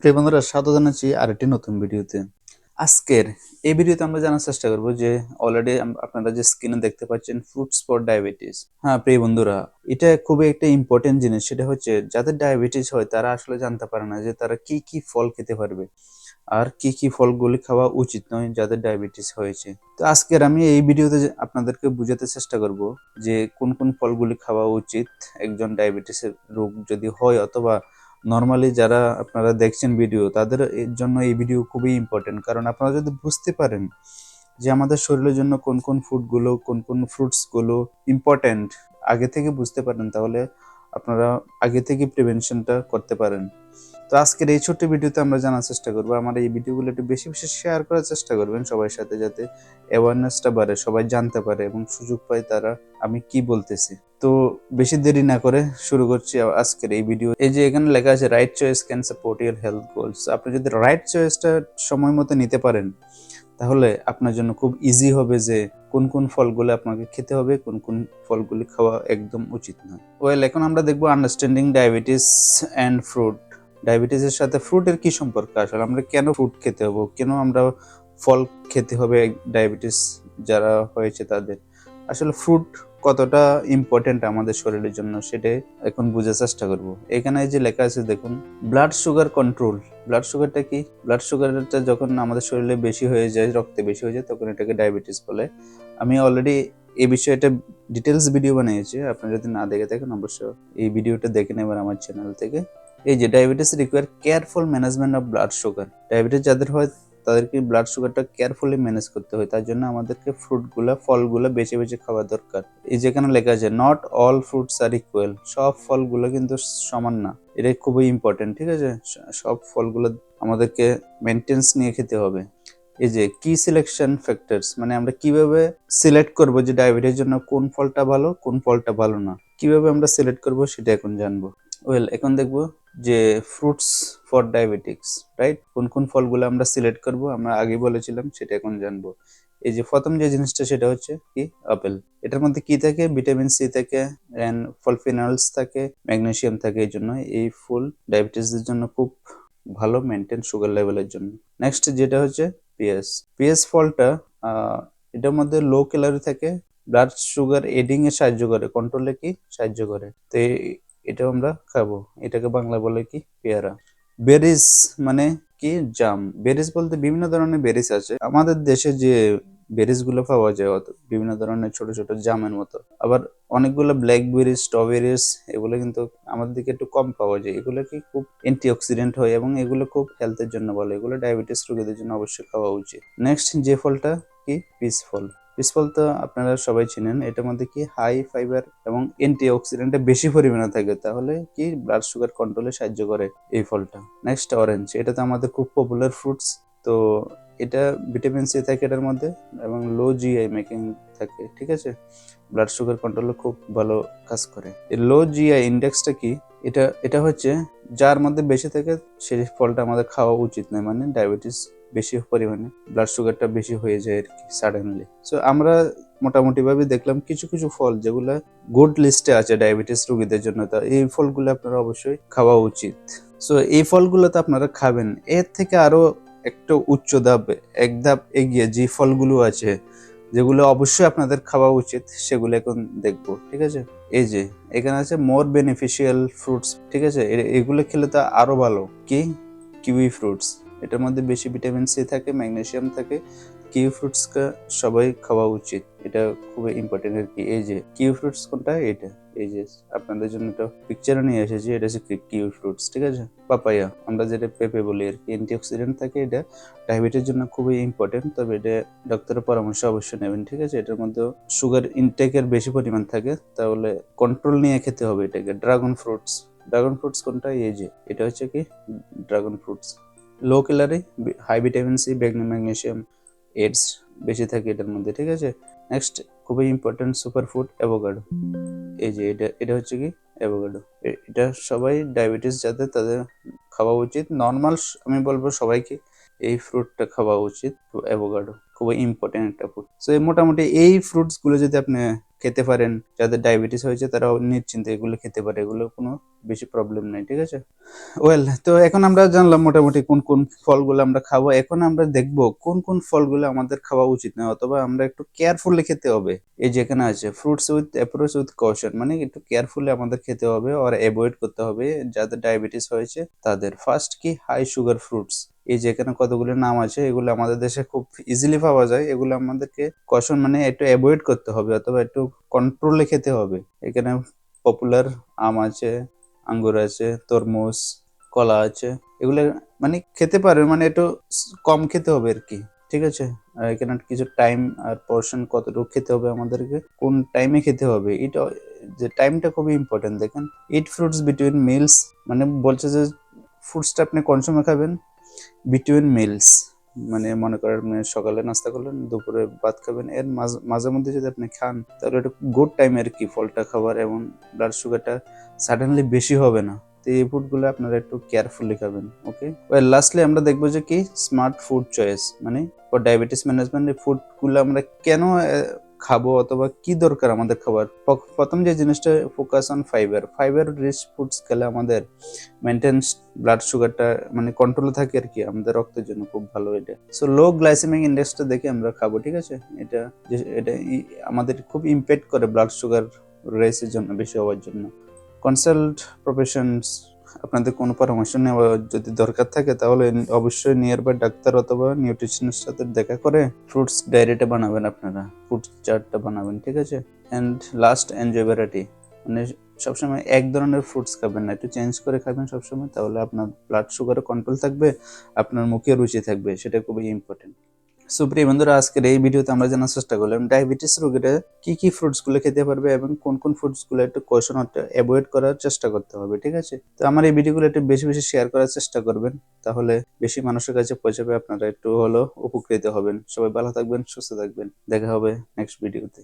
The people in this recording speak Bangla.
প্রিয় বন্ধুরা, স্বাগত জানাচ্ছি আরেকটি নতুন ভিডিওতে। আজকের এই ভিডিওতে আমরা জানার চেষ্টা করব যে অলরেডি আপনারা যে স্ক্রিনে দেখতে পাচ্ছেন ফ্রুটস ফর ডায়াবেটিস। হ্যাঁ প্রিয় বন্ধুরা, এটা খুবই একটা ইম্পর্টেন্ট জিনিস। সেটা হচ্ছে যাদের ডায়াবেটিস হয় তারা আসলে জানতে পারে না যে তারা কি কি ফল খেতে পারবে আর কি কি ফলগুলি খাওয়া উচিত নয় যাদের ডায়াবেটিস হয়েছে। তো আজকের আমি এই ভিডিওতে আপনাদেরকে বুঝাতে চেষ্টা করব যে কোন কোন ফলগুলি খাওয়া উচিত একজন ডায়াবেটিসের রোগ যদি হয়, অথবা নর্মালি যারা আপনারা দেখছেন ভিডিও তাদের এর জন্য এই ভিডিও খুবই ইম্পর্টেন্ট। কারণ আপনারা যদি বুঝতে পারেন যে আমাদের শরীরের জন্য কোন কোন ফুডগুলো, কোন কোন ফ্রুটসগুলো ইম্পর্টেন্ট আগে থেকে বুঝতে পারেন, তাহলে আপনারা আগে থেকে প্রিভেনশনটা করতে পারেন। তো আজকের এই ছোট্ট ভিডিওতে আমরা জানার চেষ্টা করবো, আমার এই ভিডিওগুলো একটু বেশি বেশি শেয়ার করার চেষ্টা করবেন সবার সাথে, যাতে অ্যাওয়ারনেসটা বাড়ে, সবাই জানতে পারে এবং সুযোগ পায় তারা আমি কি বলতেছি। তো বেশি দেরি না করে শুরু করছি আজকের এই ভিডিও। এই যে এখানে লেখা আছে right choice can support your health goals. আপনি যদি রাইট চয়েসটা সময় মতো নিতে পারেন তাহলে আপনার জন্য খুব ইজি হবে যে কোন কোন ফলগুলো আপনাকে খেতে হবে, কোন কোন ফলগুলি খাওয়া একদম উচিত নয়। ওয়েল, এখন আমরা দেখবো আন্ডারস্ট্যান্ডিং ডায়াবেটিস অ্যান্ড ফ্রুট। ডায়াবেটিসের সাথে ফ্রুটের কি সম্পর্ক, আসলে আমরা কেন ফ্রুট খেতে হবে, কেন আমরা ফল খেতে হবে ডায়াবেটিস যারা হয়েছে তাদের। আসলে ফ্রুট কতটা ইম্পর্টেন্ট আমাদের শরীরের জন্য সেটাই এখন বোঝার চেষ্টা করব। এখানে যে লেখা আছে দেখুন, ব্লাড সুগার কন্ট্রোল। ব্লাড সুগারটা কি? ব্লাড সুগারটা যখন আমাদের শরীরে বেশি হয়ে যায়, রক্তে বেশি হয়ে যায়, তখন এটাকে ডায়াবেটিস বলে। আমি অলরেডি এই বিষয়টা ডিটেলস ভিডিও বানিয়েছি, আপনি যদি না দেখে থাকেন অবশ্যই এই ভিডিওটা দেখে নেবেন আমার চ্যানেল থেকে। এই যে diabetes require careful management of blood sugar. Diabetes যাদের হয় তাদেরকে ব্লাড সুগারটা কেয়ারফুলি ম্যানেজ করতে হয়, তার জন্য আমাদেরকে ফ্রুটগুলা, ফলগুলা বেছে বেছে খাওয়া দরকার। এই যেখানে লেখা আছে not all fruits are equal, সব ফলগুলো কিন্তু সমান না, এটা খুবই ইম্পর্টেন্ট। ঠিক আছে, সব ফলগুলো আমাদেরকে মেনটেন্স নিয়ে খেতে হবে। এই যে কি সিলেকশন ফ্যাক্টরস, মানে আমরা কিভাবে সিলেক্ট করব যে ডায়াবেটিসের জন্য কোন ফলটা ভালো কোন ফলটা ভালো না, কিভাবে আমরা সিলেক্ট করব সেটা এখন জানবো। ওয়েল, এখন দেখবো যে ফ্রুটস ফর ডায়াবেটিক্স, রাইট? কোন কোন ফলগুলো আমরা সিলেক্ট করব আমরা আগে বলেছিলাম, সেটা এখন জানবো। এই যে প্রথম যে জিনিসটা সেটা হচ্ছে কি, আপেল। এটার মধ্যে কি থাকে? ভিটামিন সি থাকে এন্ড পলিফেনলস থাকে, ম্যাগনেসিয়াম থাকে। এই জন্য এই ফুল ডায়াবেটিসের জন্য খুব ভালো, মেনটেন সুগার লেভেলের জন্য। নেক্সট যেটা হচ্ছে পিএস। পিএস ফলটা এটার মধ্যে লো ক্যালোরি থাকে, ব্লাড সুগার এডিং এ সাহায্য করে, কন্ট্রোলে কি সাহায্য করে। তো এটা আমরা খাবো, এটাকে বাংলা বলে কি, পেয়ারা। বেরিজ মানে কি, জাম। বেরিজ বলতে বিভিন্ন ধরনের বেরিজ আছে আমাদের দেশে, যে বেরিজ গুলো পাওয়া যায় বিভিন্ন ধরনের ছোট ছোট জামের মতো। আবার অনেকগুলো ব্ল্যাকবেরিজ, স্ট্রবেরিজ, এগুলো কিন্তু আমাদের দিকে একটু কম পাওয়া যায়। এগুলো কি খুব অ্যান্টিঅক্সিডেন্ট হয় এবং এগুলো খুব হেলথের জন্য ভালো, এগুলো ডায়াবেটিস রোগীদের জন্য অবশ্যই খাওয়া উচিত। নেক্সট যে ফলটা কি, পিচ ফল। পিচ ফল তো আপনারা সবাই চিনেন, এটার মধ্যে কি হাই ফাইবার এবং অ্যান্টিঅক্সিডেন্টে বেশি পরিমাণে থাকে, তাহলে কি ব্লাড সুগার কন্ট্রোলে সাহায্য করে এই ফলটা। নেক্সট অরেঞ্জ, এটা তো আমাদের খুব পপুলার ফ্রুটস। তো এটা ভিটামিন সি থাকে এটার মধ্যে এবং লো জিআই মেকিং থাকে। ঠিক আছে, ব্লাড সুগার কন্ট্রোলে খুব ভালো কাজ করে। এই লো জিআই ইন্ডেক্সটা কি? এটা এটা হচ্ছে যার মধ্যে বেশি থাকে সেই ফলটা আমাদের খাওয়া উচিত নয়, মানে ডায়াবেটিস বেশি পরিমাণে ব্লাড সুগারটা বেশি হয়ে যায় আর কি সাডেনলি। সো আমরা মোটামুটি ভাবে দেখলাম কিছু কিছু ফল যেগুলো গুড লিস্টে আছে ডায়াবেটিস রোগীদের জন্য, তা এই ফলগুলো আপনারা অবশ্যই খাওয়া উচিত। সো এই ফলগুলো তো আপনারা খাবেন, এর থেকে আরো একটু উচ্চ ধাপ, এক ধাপ এগিয়ে যে ফলগুলো আছে যেগুলো অবশ্যই আপনাদের খাওয়া উচিত, সেগুলো এখন দেখবো। ঠিক আছে, এই যে এখানে আছে মোর বেনিফিশিয়াল ফ্রুটস। ঠিক আছে, এগুলো খেলে তো আরো ভালো। কি, কিউই ফ্রুটস, এটার মধ্যে বেশি ভিটামিন সি থাকে, ম্যাগনেসিয়াম থাকে। কিউই ফ্রুটস সবাই খাওয়া উচিত, এটা খুবই ইম্পর্টেন্ট আর কি। এই যে কিউই ফ্রুটস কোনটা, এটা এই যে আপনাদের জন্য একটা পিকচারও নিয়ে এসেছি, এটা হচ্ছে কিউই ফ্রুটস। ঠিক আছে, পাপায়া আমরা যেটা পেঁপে বলি আর কি, অ্যান্টিঅক্সিডেন্ট থাকে, এটা ডায়াবেটিস জন্য খুবই ইম্পর্টেন্ট, তবে এটা ডক্টরের পরামর্শ অবশ্যই নেবেন। ঠিক আছে, এটার মধ্যে সুগার ইনটেকের বেশি পরিমাণ থাকে, তাহলে কন্ট্রোল নিয়ে খেতে হবে এটাকে। ড্রাগন ফ্রুটস, ড্রাগন ফ্রুটস কোনটা, এই যে এটা হচ্ছে কি dragon fruits. Low calorie, high vitamin C, magnesium, এডস বেশি থাকে এটার মধ্যে। ঠিক আছে, নেক্সট খুবই ইম্পর্টেন্ট সুপার ফুড অ্যাভোকাডো। এই যে এটা এটা হচ্ছে কি অ্যাভোকাডো। এটা সবাই ডায়াবেটিস যাদের তাদের খাওয়া উচিত। নর্মাল আমি বলবো সবাইকে এই ফ্রুটটা খাওয়া উচিত, অ্যাভোকাডো। খুবই ইম্পর্টেন্ট একটা ফুড। সো মোটামুটি এই ফ্রুটস গুলো যদি আপনি খেতে পারেন, যাদের ডায়াবেটিস হয়েছে তারা নিশ্চিন্তে এগুলো খেতে পারে, এগুলো কোনো বেশি প্রবলেম নাই, ঠিক আছে। ওয়েল, তো এখন আমরা জানলাম মোটামুটি কোন কোন ফলগুলো আমরা খাবো। এখন আমরা দেখবো কোন কোন ফলগুলো আমাদের খাওয়া উচিত না, অথবা আমরা একটু কেয়ারফুলি খেতে হবে। এই যেখানে আছে fruits with approach with caution, মানে একটু কেয়ারফুলি আমাদের খেতে হবে আর অ্যাভয়েড করতে হবে যাদের ডায়াবেটিস হয়েছে তাদের। ফার্স্ট কি, হাই সুগার ফ্রুটস। এই যেখানে কতগুলো নাম আছে, এগুলো আমাদের দেশে খুব ইজিলি পাওয়া যায়, এগুলো আমাদেরকে কশন মানে একটু অ্যাভয়েড করতে হবে অথবা একটু কন্ট্রোলে খেতে হবে। এখানে পপুলার আম আছে, আঙ্গুর আছে, তরমুজ, কলা আছে, এগুলো মানে খেতে পারে, মানে একটু কম খেতে হবে আর কি, ঠিক আছে। আর এখানে কিছু টাইম আর পোর্শন কতটুকু খেতে হবে আমাদেরকে, কোন টাইমে খেতে হবে, এটা যে টাইমটা খুবই ইম্পর্টেন্ট। দেখেন, ইট ফ্রুটস বিটুইন মিলস, মানে বলছে যে ফ্রুটসটা আপনি কোন সময় খাবেন, বিটুইন মিলস, মানে মনে করেন আপনি সকালে নাস্তা করলেন, দুপুরে ভাত খাবেন, এর মাঝে মধ্যে যদি আপনি খান তাহলে এটা গুড টাইম আর কি ফলটা খাবার, এবং ব্লাড সুগারটা সাডেনলি বেশি হবে না। তো এই ফুডগুলো আপনারা একটু কেয়ারফুলি খাবেন, ওকে। ওয়েল, লাস্টলি আমরা দেখবো যে কি স্মার্ট ফুড চয়েস, মানে ফর ডায়াবেটিস ম্যানেজমেন্ট এই ফুডগুলো আমরা কেন খাবো অথবা কি দরকার আমাদের খাবার। প্রথম যে জিনিসটা, focus on fibre. Fibre rich foods খেলে আমাদের মেনটেন্স ব্লাড সুগারটা মানে কন্ট্রোলে থাকে আর কি, আমাদের রক্তের জন্য খুব ভালো এটা। সো লো গ্লাইসেমিক ইন্ডেক্সটা দেখে আমরা খাবো, ঠিক আছে। এটা এটা আমাদের খুব ইম্প্যাক্ট করে ব্লাড সুগার রেসের জন্য, বেশি হওয়ার জন্য। কনসাল্ট প্রফেশনস, আপনাদের কোনো পরামর্শ নেওয়া যদি দরকার থাকে তাহলে অবশ্যই নিয়ার বাই ডাক্তার অথবা নিউট্রিশনের সাথে দেখা করে ফ্রুটস ডায়েরিটা বানাবেন, আপনারা ফ্রুট চার্টটা বানাবেন, ঠিক আছে। অ্যান্ড লাস্ট, এনজয় ভ্যারাইটি, মানে সবসময় এক ধরনের ফ্রুটস খাবেন না, একটু চেঞ্জ করে খাবেন সবসময়, তাহলে আপনার ব্লাড সুগারও কন্ট্রোল থাকবে, আপনার মুখে রুচি থাকবে, সেটা খুবই ইম্পর্টেন্ট। সুপ্রিয় বন্ধুরা, আজকের এই ভিডিওতে আমরা জানার চেষ্টা করলাম ডায়াবেটিস রোগীরা কি কি ফ্রুটস গুলো খেতে পারবে এবং কোন কোন ফ্রুটস গুলো একটু কষন অ্যাভয়েড করার চেষ্টা করতে হবে, ঠিক আছে। তো আমার এই ভিডিওগুলো একটু বেশি বেশি শেয়ার করার চেষ্টা করবেন, তাহলে বেশি মানুষের কাছে পৌঁছাবে, আপনারা একটু হলেও উপকৃত হবেন। সবাই ভালো থাকবেন, সুস্থ থাকবেন, দেখা হবে নেক্সট ভিডিওতে।